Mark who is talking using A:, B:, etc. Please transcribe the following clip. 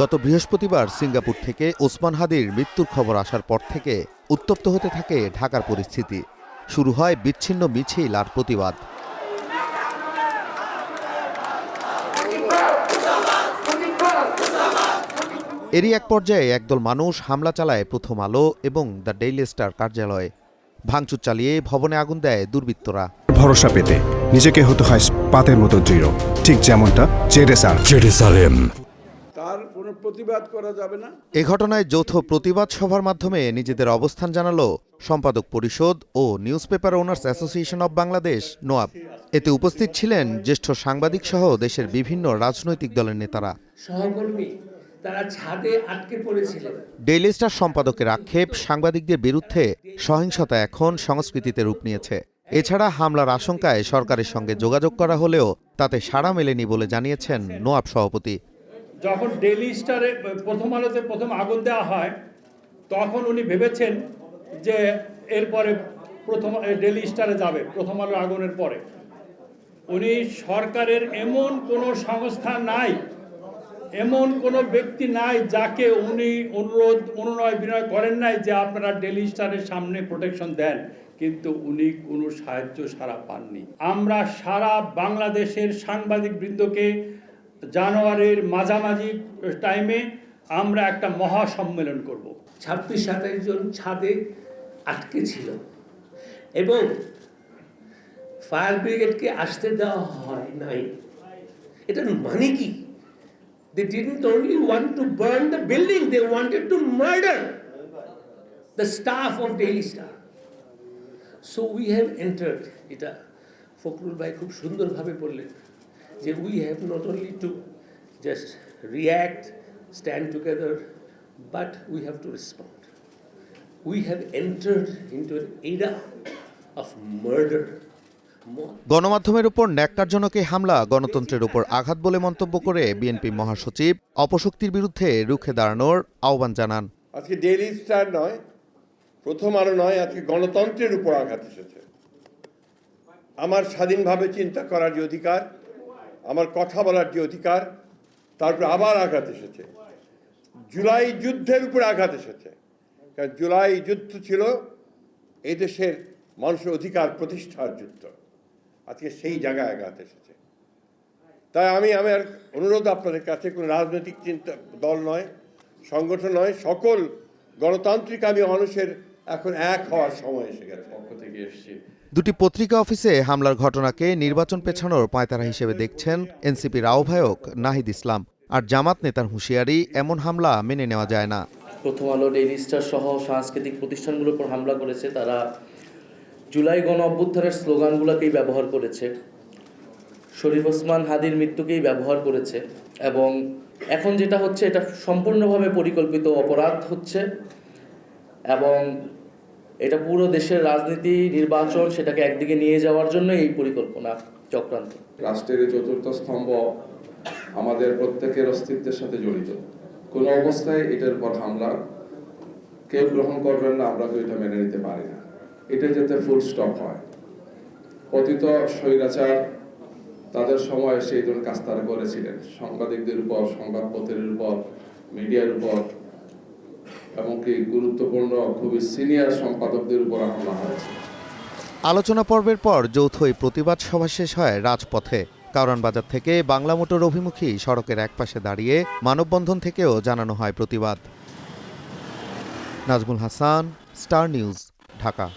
A: গত বৃহস্পতিবার সিঙ্গাপুর থেকে ওসমান হাদির মৃত্যুর খবর আসার পর থেকে উত্তপ্ত হতে থাকে ঢাকার পরিস্থিতি। শুরু হয় বিচ্ছিন্ন মিছিল আর প্রতিবাদ। এরই এক পর্যায়ে একদল মানুষ হামলা চালায় প্রথম আলো এবং দ্য ডেইলি স্টার কার্যালয়ে। ভাঙচুর চালিয়ে ভবনে আগুন দেয় দুর্বৃত্তরা।
B: ভরসা পেতে নিজেকে হতে হয় পাতের মতো দৃঢ়, ঠিক যেমনটা জেরুসালেম।
C: তার কোনো প্রতিবাদ করা যাবে না।
A: এ ঘটনায় যৌথ প্রতিবাদ সভার মাধ্যমে নিজেদের অবস্থান জানালো সম্পাদক পরিষদ ও newspaper owners association of Bangladesh NOAB. এতে উপস্থিত ছিলেন জ্যেষ্ঠ সাংবাদিক সহ দেশের বিভিন্ন রাজনৈতিক দলের নেতারা।
D: সহকর্মী তারা ছাদে আটকে পড়েছিলেন।
A: ডেইলি স্টার সম্পাদকের আক্ষেপ, সাংবাদিকদের বিরুদ্ধে সহিংসতা এখন সংস্কৃতিতে রূপ নিয়েছে। এছাড়া হামলার আশঙ্কায় সরকারের সঙ্গে যোগাযোগ করা হলেও তাতে সাড়া মেলেনি বলে জানিয়েছেন নোয়াব সভাপতি।
E: যখন ডেইলি স্টারে প্রথম আলোতে প্রথম আগুন দেওয়া হয় তখন উনি ভেবেছেন যে এরপরে প্রথম ডেইলি স্টারে যাবে প্রথম আলো আগুনের পরে। উনি সরকারের এমন কোনো সংস্থা নাই, এমন কোনো ব্যক্তি নাই যাকে উনি অনুনয় বিনয় করেন নাই যে আপনারা ডেইলি স্টারের সামনে প্রোটেকশন দেন, কিন্তু উনি কোনো সাহায্য সারা পাননি। আমরা সারা বাংলাদেশের সাংবাদিক বৃন্দকে জানুয়ারির মাঝামাঝি টাইমে আমরা একটা মহা সম্মেলন করব।
D: 26-27 জন ছাদে আটকে ছিল এবং ফায়ার ব্রিগেডকে আসতে দেওয়া হয় নাই। এটার মানে কি? They didn't only want to burn the building, they wanted to murder the staff of Daily Star. So we have entered, এটা ফখরুল ভাই খুব সুন্দরভাবে বললেন যে we have not only to just react, stand together, but we have to respond. We have entered into an era of murder.
A: গণমাধ্যমের উপর ন্যাক্কারজনক এই হামলা গণতন্ত্রের উপর আঘাত বলে মন্তব্য করে বিএনপি মহাসচিব অপশক্তির বিরুদ্ধে রুখে দাঁড়ানোর আহ্বান জানান।
C: আজকে ডেইলি স্টার নয়, প্রথম আলো নয়, আজকে গণতন্ত্রের উপর আঘাত এসেছে। আমার স্বাধীনভাবে চিন্তা করার যে অধিকার, আমার কথা বলার যে অধিকার, তারপর আবার আঘাত এসেছে। জুলাই যুদ্ধের উপর আঘাত এসেছে, কারণ জুলাই যুদ্ধ ছিল এই দেশের মানুষের অধিকার প্রতিষ্ঠার যুদ্ধ। আজকে সেই জায়গায় আঘাত এসেছে। তাই আমি আমার অনুরোধ আপনাদের কাছে, কোনো রাজনৈতিক চিন্তা দল নয়, সংগঠন নয়, সকল গণতান্ত্রিক আমি মানুষের এখন এক হওয়ার সময় এসে গেছে। পক্ষ থেকে এসেছি।
A: দুটি পত্রিকা অফিসে হামলার ঘটনাকে নির্বাচন পেছানোর পায়তারা হিসেবে দেখছেন এনসিপির আহ্বায়ক নাহিদ ইসলাম। আর জামাত নেতার হুঁশিয়ারি, এমন হামলা মেনে নেওয়া যায় না।
F: প্রথম আলো, ডেইলি স্টার সহ সাংস্কৃতিক প্রতিষ্ঠানগুলোর উপর হামলা করেছে। তারা জুলাই গণ অভ্যুত্থানের স্লোগানগুলোকেই ব্যবহার করেছে, শরীফ ওসমান হাদির মৃত্যুকেই ব্যবহার করেছে, এবং এখন যেটা হচ্ছে এটা সম্পূর্ণভাবে পরিকল্পিত অপরাধ হচ্ছে এবং এটা পুরো দেশের রাজনীতি, নির্বাচন সেটাকে একদিকে নিয়ে যাওয়ার জন্য এই পরিকল্পনা চক্রান্ত।
G: রাষ্ট্রের চতুর্থ স্তম্ভ আমাদের প্রত্যেকের অস্তিত্বের সাথে জড়িত। কোনো অবস্থায় এটার উপর হামলা কেউ গ্রহণ করবেন না, আমরা তো এটা মেনে নিতে পারি না। এটা যাতে ফুল স্টপ হয়। পতিত স্বৈরাচার তাদের সময় সেই ধরনের কাজ তারা করেছিলেন, সাংবাদিকদের উপর, সংবাদপত্রের উপর, মিডিয়ার উপর, এমনকি গুরুত্বপূর্ণ খুবই সিনিয়র সম্পাদকদের উপর হামলা হয়েছে।
A: আলোচনা পর্বের পর যৌথ এই প্রতিবাদ সভা শেষ হয় রাজপথে। কারওয়ান বাজার থেকে বাংলা মোটর অভিমুখী সড়কের একপাশে দাঁড়িয়ে মানববন্ধন থেকেও জানানো হয় প্রতিবাদ। Nazmul Hasan, star news, Dhaka.